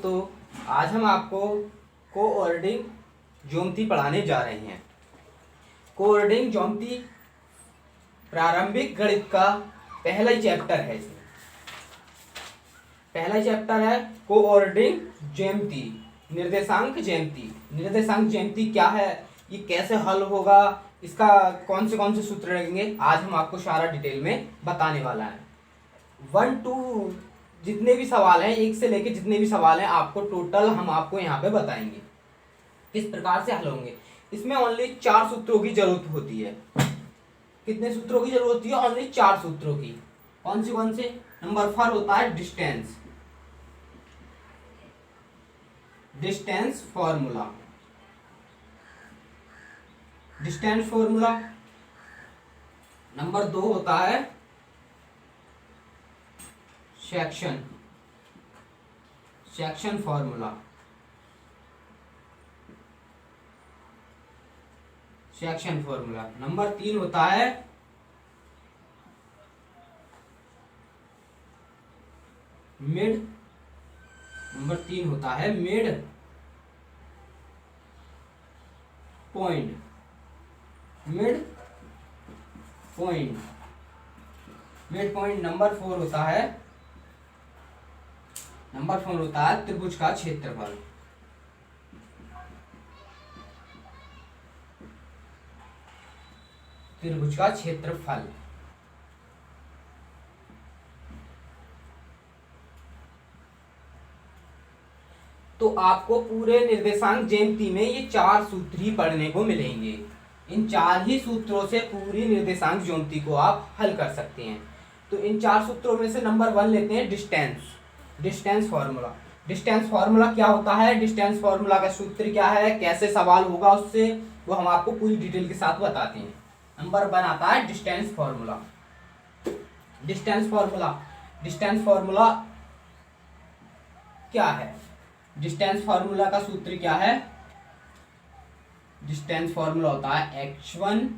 दोस्तों, आज हम आपको कोऑर्डिनेट ज्योमेट्री पढ़ाने जा रहे हैं। कोऑर्डिनेट ज्योमेट्री प्रारंभिक गणित का पहला ही चैप्टर है। इसमें पहला चैप्टर है कोऑर्डिनेट ज्योमेट्री, निर्देशांक ज्योमेट्री। निर्देशांक ज्योमेट्री क्या है, ये कैसे हल होगा, इसका कौन से सूत्र लगेंगे, आज हम आपको सारा डिटेल में बताने वाला है। 1 to जितने भी सवाल हैं, एक से लेके जितने भी सवाल हैं, आपको टोटल हम आपको यहाँ पे बताएंगे किस प्रकार से हल होंगे। इसमें ओनली 4 सूत्रों की जरूरत होती है। कितने सूत्रों की जरूरत होती है? ओनली 4 सूत्रों की। कौन से? नंबर 4 होता है डिस्टेंस फॉर्मूला। नंबर 2 होता है सेक्शन फॉर्मूला। नंबर 3 होता है मिड पॉइंट। नंबर 4 होता है त्रिभुज का क्षेत्रफल। तो आपको पूरे निर्देशांक ज्योमेट्री में ये 4 सूत्र ही पढ़ने को मिलेंगे। इन 4 ही सूत्रों से पूरी निर्देशांक ज्योमेट्री को आप हल कर सकते हैं। तो इन 4 सूत्रों में से नंबर 1 लेते हैं डिस्टेंस फार्मूला क्या होता है, डिस्टेंस फार्मूला का सूत्र क्या है, कैसे सवाल होगा उससे, वो हम आपको पूरी डिटेल के साथ बताते हैं। नंबर 1 आता है डिस्टेंस फार्मूला क्या है? डिस्टेंस फार्मूला का सूत्र क्या है? डिस्टेंस फार्मूला होता है x1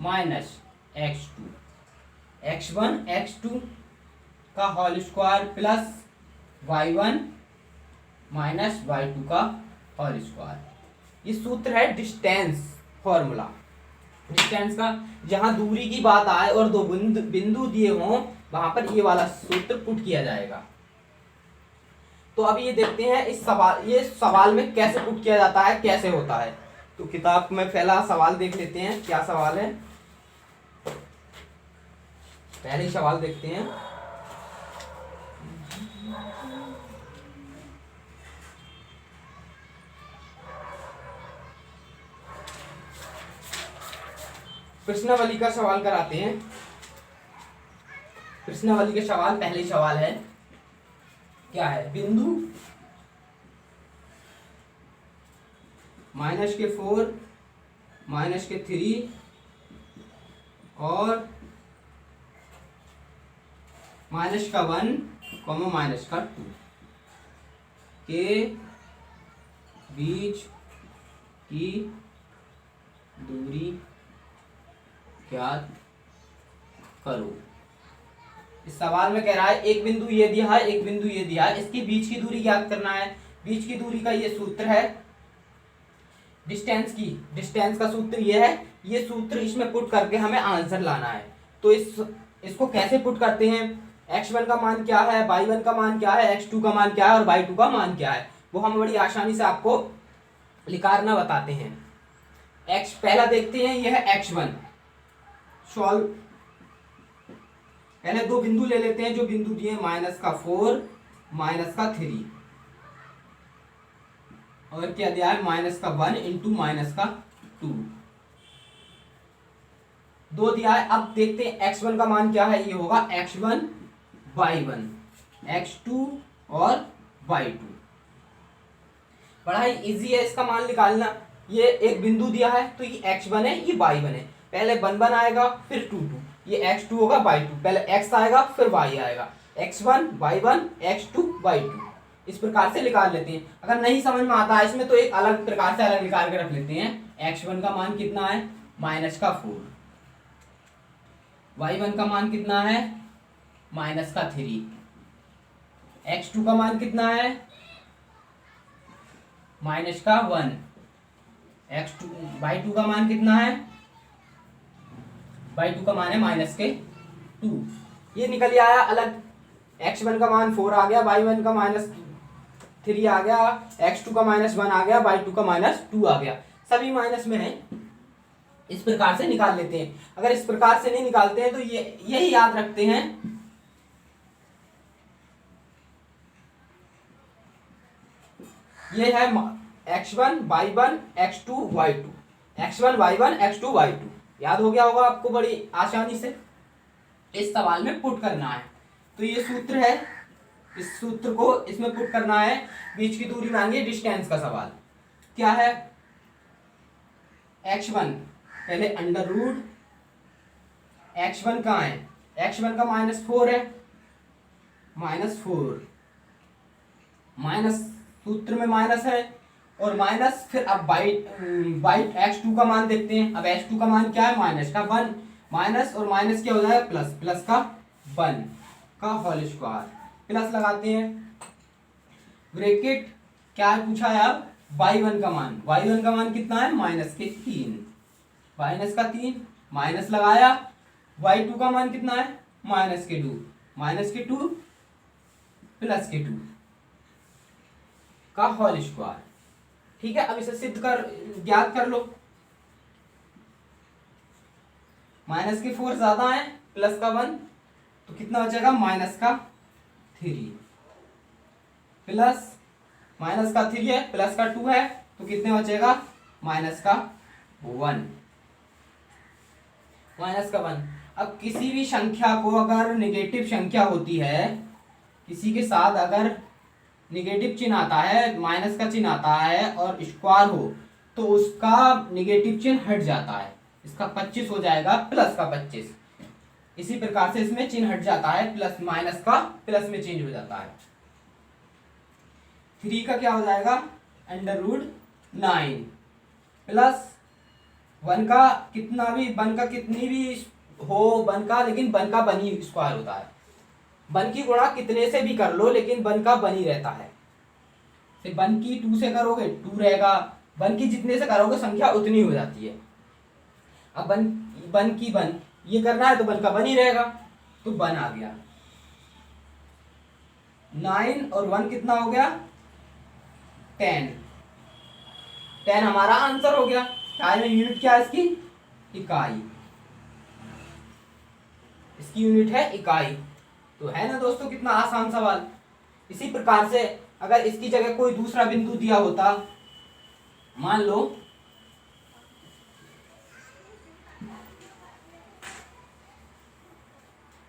माइनस x2 का whole square plus y1 minus y2 का होल स्क्वायर। ये सूत्र है डिस्टेंस फार्मूला। डिस्टेंस का जहां दूरी की बात आए और 2 बिंदु दिए हों, वहां पर ये वाला सूत्र पुट किया जाएगा। तो अभी ये देखते हैं ये सवाल में कैसे पुट किया जाता है, कैसे होता है। तो किताब में पहला सवाल देख लेते हैं, क्या सवाल है। पहले ही सवाल देखते हैं। प्रश्नावली का सवाल कराते हैं। प्रश्नावली के सवाल, पहले सवाल है क्या है, बिंदु -4 -3 और -1 -2 के बीच की दूरी ज्ञात करो। इस सवाल में कह रहा है एक बिंदु ये दिया है, एक बिंदु ये दिया है, इसके बीच की दूरी ज्ञात करना है। बीच की दूरी का ये सूत्र है डिस्टेंस का सूत्र ये है। ये सूत्र इसमें पुट करके हमें आंसर लाना है। तो इसको कैसे पुट करते हैं, x1 का मान क्या है, y1 का मान क्या है, x2 का मान क्या है और y2 का मान क्या है, वो हम बड़ी आसानी से आपको लिखाना बताते हैं। पहला देखते हैं, यह है x1। सॉल्व, पहले 2 बिंदु ले लेते हैं जो बिंदु दिए -4 -3 और क्या दिया है -1 इंटू -2 2 दिया है। अब देखते हैं x1 का मान क्या है, ये होगा x1 y1 x2 और y2। बड़ा ही इजी है इसका मान निकालना। ये एक बिंदु दिया है तो ये x1 है, ये y1 है। पहले 1 आएगा फिर 2 ये x2 होगा y2, पहले x आएगा फिर y आएगा, x1 y1 x2 y2। इस प्रकार से निकाल लेते हैं। अगर नहीं समझ में आता है इसमें तो एक अलग प्रकार से अलग निकाल के रख लेते हैं। x1 का मान कितना है, -4, y1 का मान कितना है, -3, x2 का मान कितना है, माइनस का 1। x2 y2 का मान कितना है, y2 का मान है माइनस के 2। ये निकल आया अलग। x1 का मान 4 आ गया, y1 का -3 आ गया, x2 का -1 आ गया, y2 का -2 आ गया। सभी माइनस में है। इस प्रकार से निकाल लेते हैं। अगर इस प्रकार से नहीं निकालते हैं तो ये यही याद रखते हैं, ये है x1 y1 x2 y2, x1 y1 x2 y2। याद हो गया होगा आपको बड़ी आसानी से। इस सवाल में पुट करना है। तो ये सूत्र है, इस सूत्र को इसमें पुट करना है। बीच की दूरी मांगी, डिस्टेंस का सवाल। क्या है, x1 पहले अंडर रूट x1 कहाँ है, x1 का -4 है, -4 माइनस, सूत्र में माइनस है और माइनस, फिर अब बाई x2 का मान देखते हैं। अब x2 का मान क्या है, माइनस का 1, माइनस और माइनस क्या हो जाएगा, प्लस, प्लस का 1 का होल स्क्वायर, प्लस लगाते हैं, ब्रैकेट क्या है पूछा है। अब y1 का मान, y1 का मान कितना है, माइनस के 3, माइनस का 3, माइनस लगाया, y2 का मान कितना है, माइनस के 2, माइनस के 2 प्लस के 2 का होल स्क्वायर। ठीक है, अब इसे सिद्ध कर, ज्ञात कर लो। माइनस के 4 ज्यादा है, प्लस का 1, तो कितना बचेगा, माइनस का 3, प्लस माइनस का 3 है, प्लस का 2 है, तो कितने बचेगा, माइनस का 1, माइनस का 1। अब किसी भी संख्या को अगर निगेटिव संख्या होती है, किसी के साथ अगर निगेटिव चिन्ह आता है, माइनस का चिन्ह आता है और स्क्वायर हो, तो उसका निगेटिव चिन्ह हट जाता है। इसका 25 हो जाएगा प्लस का 25। इसी प्रकार से इसमें चिन्ह हट जाता है, प्लस माइनस का प्लस में चेंज हो जाता है। 3 का क्या हो जाएगा, अंडर रूट 9 प्लस 1 का कितना भी, 1 का कितनी भी हो 1 का, लेकिन 1 का 1 ही स्क्वायर होता है। 1 की गुणा कितने से भी कर लो, लेकिन 1 का 1 ही रहता है। 1 की 2 से करोगे 2 रहेगा, 1 की जितने से करोगे संख्या उतनी हो जाती है। अब 1 की 1 ये करना है तो 1 का 1 ही रहेगा, तो 1 आ गया। 9 और 1 कितना हो गया, 10। 10 हमारा आंसर हो गया। में यूनिट क्या है इसकी, इकाई। इसकी यूनिट है इकाई। तो है ना दोस्तों, कितना आसान सवाल। इसी प्रकार से अगर इसकी जगह कोई दूसरा बिंदु दिया होता, मान लो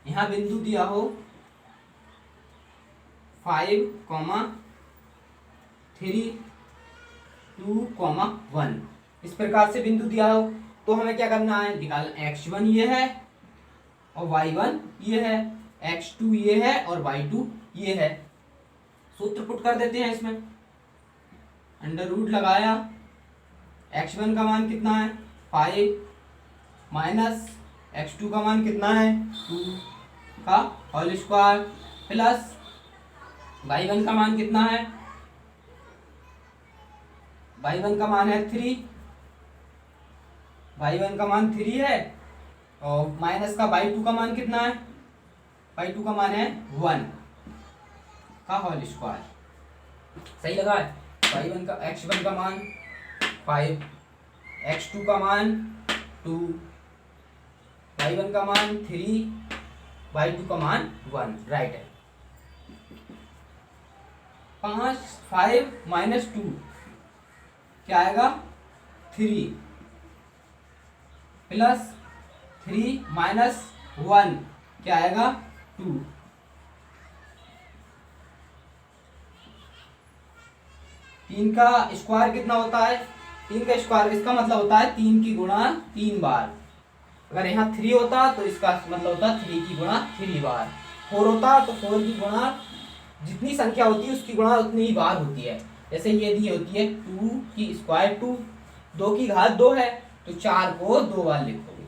यहां बिंदु दिया हो 5, 3, 2, 1, इस प्रकार से बिंदु दिया हो, तो हमें क्या करना है, निकालना। x1 ये है और y1 ये है, x2 ये है और y2 ये है। सूत्र पुट कर देते हैं इसमें। अंडर रूट लगाया, x1 का मान कितना है 5, माइनस x2 का मान कितना है 2 का होल स्क्वायर, प्लस y1 का मान कितना है, y1 का मान है 3, y1 का मान 3 है, और माइनस का y2 का मान कितना है, y2 का मान है 1 का होल स्क्वायर। सही लगा है। y1 का, x1 का मान 5, x2 का मान 2, y1 का मान 3, y2 का मान 1, राइट है। 5 माइनस 2 क्या आएगा 3, प्लस 3 माइनस 1 क्या आएगा 2। तीन का स्क्वायर कितना होता है, 3 का स्क्वायर, इसका मतलब होता है 3 की गुणा 3 बार। अगर यहाँ 3 होता तो इसका मतलब होता 3 की गुणा 3 बार। 4 होता तो 4 की गुणा, जितनी संख्या होती है उसकी गुणा उतनी ही बार होती है। जैसे ये दी होती है 2 की स्क्वायर 2, 2 की घात 2 है तो 4 को 2 बार लिखोगे,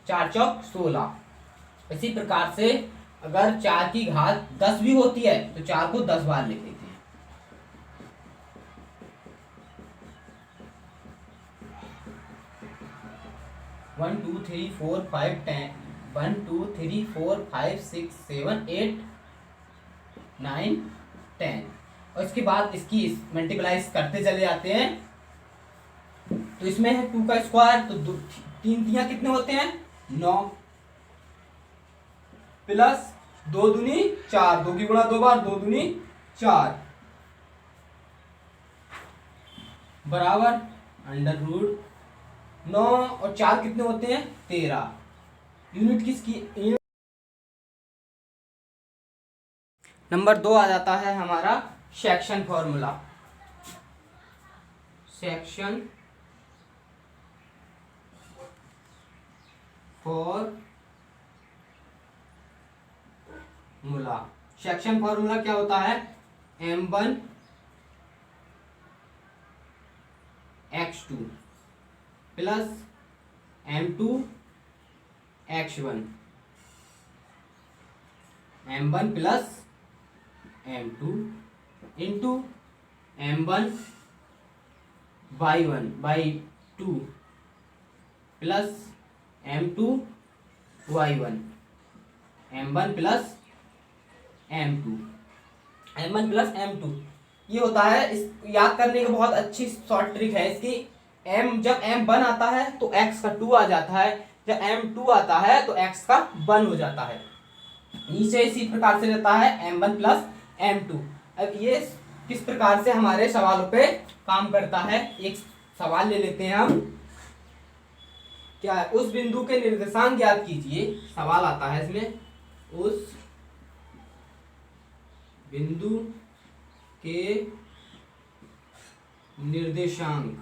4 चौक 16। इसी प्रकार से अगर 4 की घात 10 भी होती है तो 4 को 10 बार लिख देते हैं। One two three four five 10 1 2 3 4 5 6 7 8 9 10 और इसके बाद इसकी मल्टीप्लाइज करते चले जाते हैं। तो इसमें है 2 का स्क्वायर, तो 3 तियां कितने होते हैं 9 प्लस 2 दूनी 4, 2 की गुणा 2 बार, 2 दूनी 4 बराबर अंडर रूट 9 और 4 कितने होते हैं 13। यूनिट किसकी? नंबर 2 आ जाता है हमारा section formula. Section formula. Section formula क्या होता है? m1 x2 plus m2 x1, m1 plus m2 into m1 y1/2 plus m2 y1, m1 plus m2, m1 plus m2 ये होता है। इस याद करने की बहुत अच्छी शॉर्ट ट्रिक है इसकी। जब m1 आता है तो x का 2 आ जाता है, जब m2 आता है तो x का 1 हो जाता है। नीचे इसी प्रकार से रहता है m1 प्लस m2। अब ये किस प्रकार से हमारे सवालों पे काम करता है, एक सवाल ले लेते हैं हम। क्या है? उस बिंदु के निर्देशांक ज्ञात कीजिए। सवाल आता है इसमें, उस बिंदु के निर्देशांक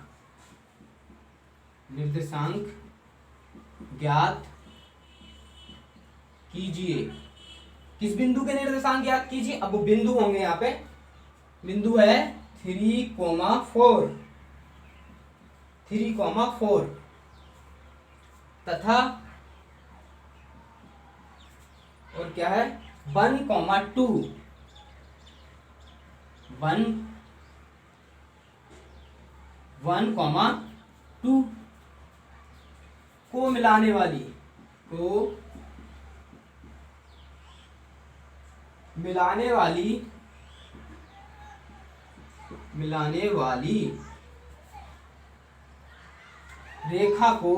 ज्ञात कीजिए। किस बिंदु के निर्देशांक ज्ञात कीजिए? अब वो बिंदु होंगे, यहाँ पे बिंदु है 3,4 तथा और क्या है 1,2 1,2 को मिलाने वाली रेखा को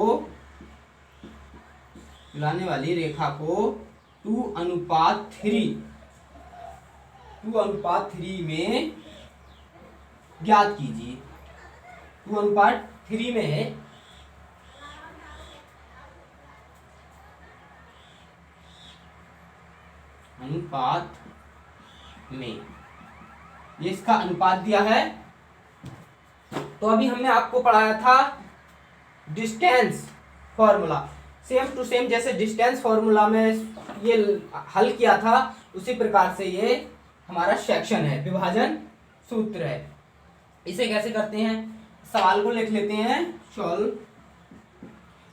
2:3 में ज्ञात कीजिए। 2:3 में है अनुपात में, ये इसका अनुपात दिया है। तो अभी हमने आपको पढ़ाया था distance formula, same to same जैसे डिस्टेंस फॉर्मूला में ये हल किया था उसी प्रकार से ये हमारा सेक्शन है, विभाजन सूत्र है। इसे कैसे करते हैं? सवाल को लिख लेते हैं सॉल्व।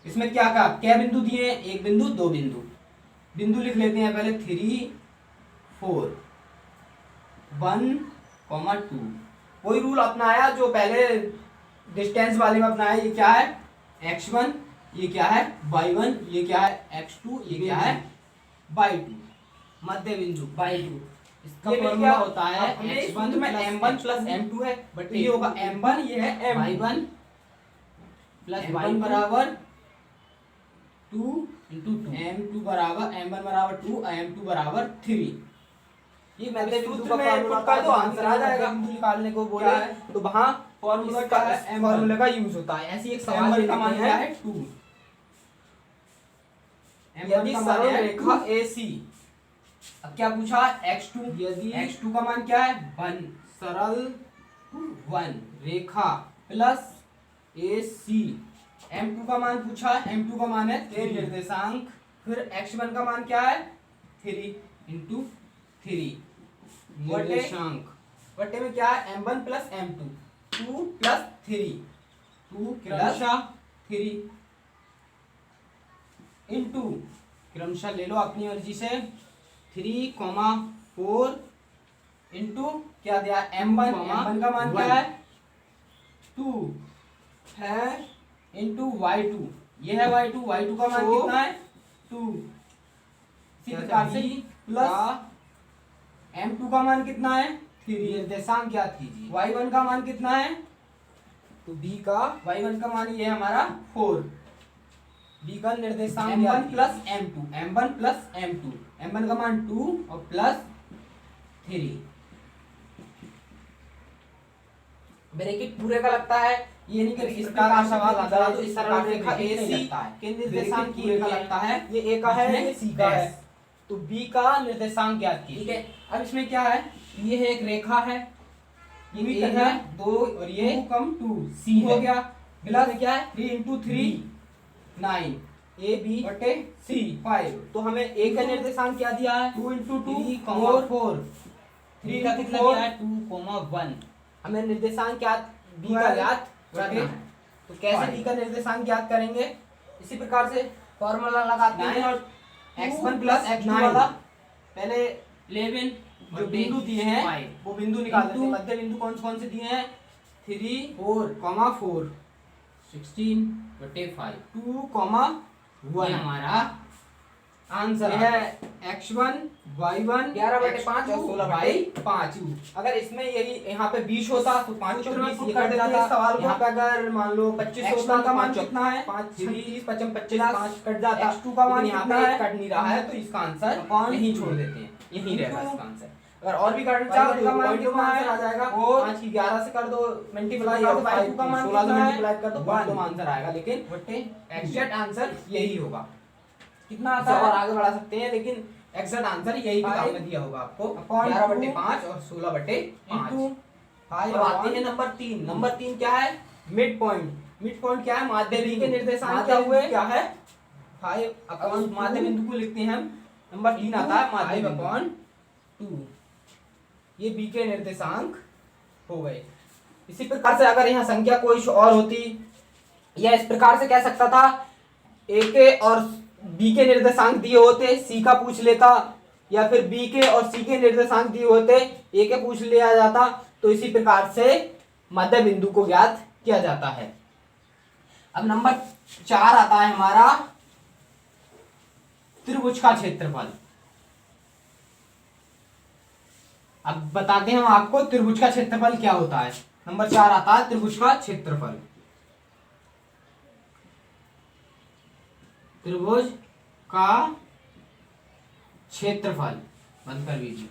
इसमें क्या बिंदु दिए? एक बिंदु, दो बिंदु लिख लेते हैं पहले 3 4 1,2। वही रूल अपनाया जो पहले डिस्टेंस वाले में अपनाया। ये क्या है x1, ये क्या है y1, ये क्या है x2, ये क्या है y2, मध्य बिंदु y2। इसका फॉर्मूला होता है x1 में m1 प्लस m2 है, बट ये होगा m1, ये है y1 प्लस y1 बराबर 2 इंटू 2, m2 बराबर m1 बराबर 2, m2 बराबर 3। ये मध्य बिंदु का फॉर्मूला का तो आंसर आ जाएगा। बिंदु निकालने को बोला है तो वहां फॉर्मूला का यूज होता है। ऐसी एक सवाल का मान क्या है 2। यदि सरल रेखा AC, अब क्या पूछा x2, यदि x2 का मान क्या है 1, सरल 1 रेखा प्लस AC, m2 का मान पूछा, m2 का मान है 3 निर्देशांक, फिर x1 का मान क्या है 3 इंटू 3 निर्देशांक, बटे में क्या है m1 plus m2, 2 plus 3, 2 plus 3 into क्रमशः ले लो अपनी मर्जी से 3,4 इंटू क्या दिया m1, m1 का मान क्या है 2 है इंटू y2, ये है y2, y2 का मान कितना है 2। इसी प्रकार से प्लस m2 का मान कितना है 3, निर्देशांक ज्ञात कीजिए। y1 का मान कितना है, तो b का y1 का मान ये है हमारा 4, b का निर्देशांक m1 plus m2, m1 plus m2, m1 का मान 2 और प्लस 3। ब्रैकेट पूरे का लगता है, ये नहीं कि इस प्रकार का सवाल आता है तो इस तरह रेखा AC के निर्देशांक की का लगता है, ये A का है ये C का है, तो B का निर्देशांक ज्ञात कीजिए। ठीक है, अब इसमें क्या है, ये है एक रेखा है, ये A है 2 और ये 2 कम 2 C हो गया, प्लस क्या है 3 इंटू 3 9 AB बटे C 5, तो हमें A का निर्देशांक क्या दिया है 2 इंटू 2 4, 3 का कितना दिया है 2,1, हमें निर्देशांक क्या B का ज्ञात करना है, तो कैसे B का निर्देशांक ज्ञात करेंगे, इसी प्रकार से फॉर्मूला लगाते हैं और x1 प्लस x2 वाला पहले 11 जो बिंदु दिए हैं वो बिंदु निकालते हैं, मध्य बिंदु कौन से दिए हैं 3 4,4 16 बटे 5 2,1 हमारा आंसर है x1 y1 11 बटे 5 और 16 बटे 5। अगर इसमें यही यहाँ पे 20 होता तो 5 20 कर देते हैं सवाल को, यहाँ पे अगर मान लो 25 होता का मान कितना है 5 30 55 5 कट जाता, x2 का मान यहाँ पे कट नहीं रहा है तो इसका आंसर यहीं छोड़ देते हैं, यहीं रहेगा इसका आंसर। अगर और भी काटना चाहो तो मान कितना आ जाएगा 5 की 11 से कर दो मल्टीप्लाई और 5 का मान 16 से मल्टीप्लाई कर दो 1 तो आंसर आएगा, लेकिन बटे एग्जैक्ट आंसर यही होगा। कितना आता है और आगे बढ़ा सकते हैं, लेकिन एग्जैक्ट आंसर यही किताब में दिया होगा आपको 11 बटे 5 और 16 बटे 5। अब आते हैं नंबर 3। नंबर 3 क्या है मिड पॉइंट। मिड पॉइंट क्या है माध्य बिंदु के निर्देशांक क्या हुए क्या है 5 अपॉन माध्य बिंदु को लिखते हैं हम, नंबर 3 आता है माध्य अपॉन 2, ये बी के निर्देशांक हो गए। इसी प्रकार से अगर यहाँ संख्या कोई और होती या इस प्रकार से कह सकता था ए के और बी के निर्देशांक दिए होते सी का पूछ लेता, या फिर बी के और सी के निर्देशांक दिए होते ए के पूछ लिया जाता, तो इसी प्रकार से मध्य बिंदु को ज्ञात किया जाता है। अब नंबर 4 आता है हमारा त्रिभुज का क्षेत्रफल। अब बताते हैं हम आपको त्रिभुज का क्षेत्रफल क्या होता है। नंबर 4 आता है त्रिभुज का क्षेत्रफल। त्रिभुज का क्षेत्रफल बंद कर लीजिए।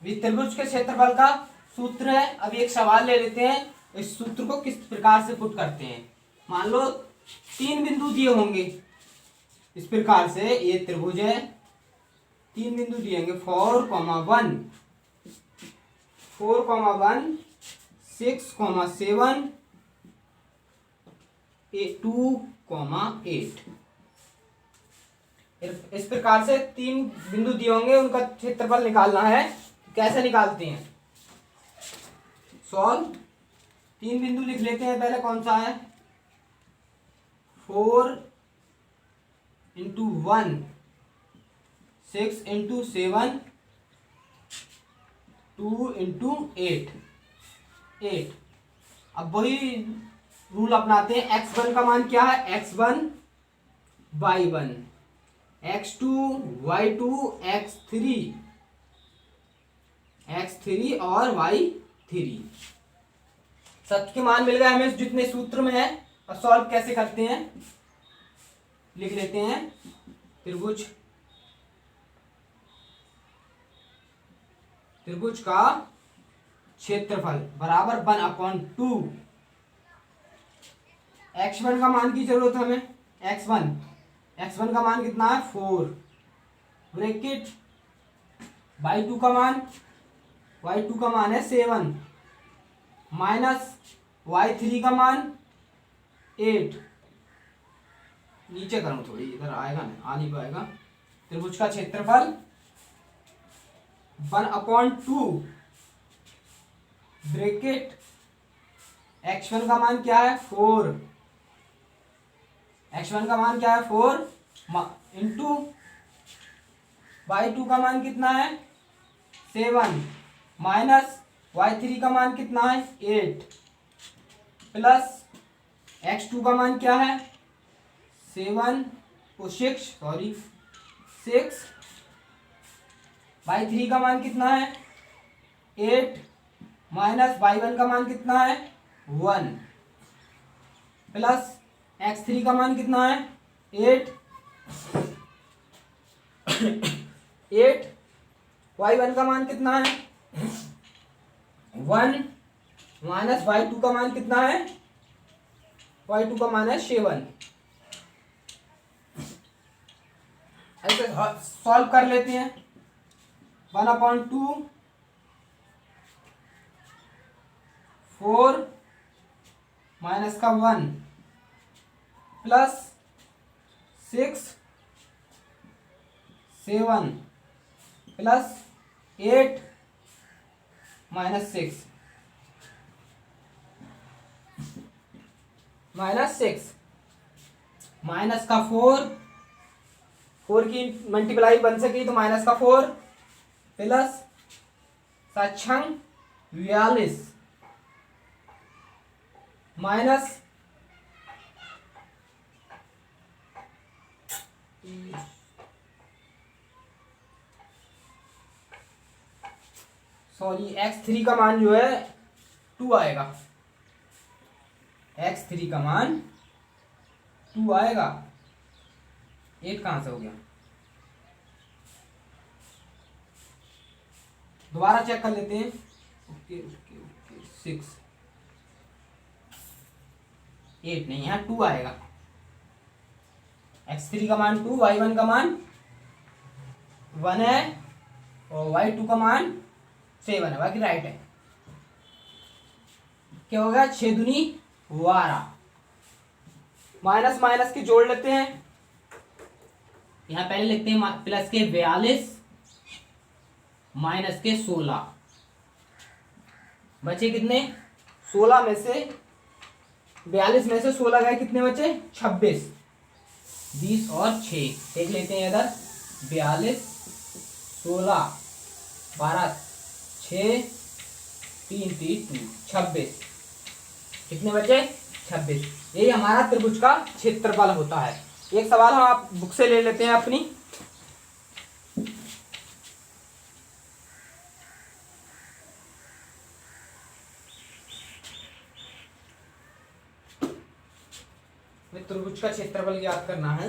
त्रिभुज के क्षेत्रफल का सूत्र है। अब एक सवाल ले लेते हैं, इस सूत्र को किस प्रकार से पुट करते हैं। मान लो 3 बिंदु दिए होंगे इस प्रकार से, ये त्रिभुज है, 3 बिंदु दिएंगे 4,1 6,7 2,8। इस प्रकार से 3 बिंदु दिए होंगे, उनका क्षेत्रफल निकालना है। कैसे निकालते हैं सॉल्व। 3 बिंदु लिख लेते हैं, पहले कौन सा है 4 इंटू 1 6 इंटू 7 2 इंटू 8। अब वही रूल अपनाते हैं। x1 का मान क्या है x1 y1 x2 y2 x3 और y3 सबके मान मिल गए हमें जितने सूत्र में है। अब सॉल्व कैसे करते हैं लिख लेते हैं। त्रिभुज का क्षेत्रफल बराबर 1/2। x1 का मान की जरूरत है हमें। x1 का मान कितना है 4 ब्रैकेट y2 का मान है 7 माइनस y3 का मान 8। नीचे करूं थोड़ी, इधर आएगा ना, आ नहीं पाएगा। त्रिभुज का क्षेत्रफल 1/2 ब्रैकेट x1 का मान क्या है 4 x1 का मान क्या है 4 इंटू y2 का मान कितना है 7 माइनस y3 का मान कितना है 8 प्लस x2 का मान क्या है 6 y3 का मान कितना है 8 माइनस y1 का मान कितना है 1 प्लस x3 का मान कितना है 8 8 y1 का मान कितना है 1 माइनस y2 का मान कितना है y2 का मान है 7। ऐसे सॉल्व कर लेते हैं 1/2 4 माइनस का 1 प्लस 6 7 प्लस 8 माइनस 6 माइनस का 4 की मल्टीप्लाई बन सकी तो माइनस का 4 प्लस 42 माइनस सॉरी x3 का मान जो है 2 आएगा x3 का मान 2 आएगा 8 कहां से हो गया दोबारा चेक कर लेते हैं ओके ओके ओके 6 8 नहीं यहाँ 2 आएगा x3 का मान 2 y1 का मान 1 है और y2 का मान 7 है बाकी राइट है क्या होगा 6 दूनी 12 माइनस माइनस की जोड़ लेते हैं यहां पहले लिखते हैं प्लस के 42 माइनस के 16 बचे कितने 16 में से 42 में से 16 गए कितने बचे 26 20 और 6 देख लेते हैं इधर 42 16 12 6 3 3 2 26 कितने बचे 26 यही हमारा त्रिभुज का क्षेत्रफल होता है। एक सवाल हम आप बुक से ले लेते हैं अपनी त्रिभुज का क्षेत्रफल ज्ञात करना है।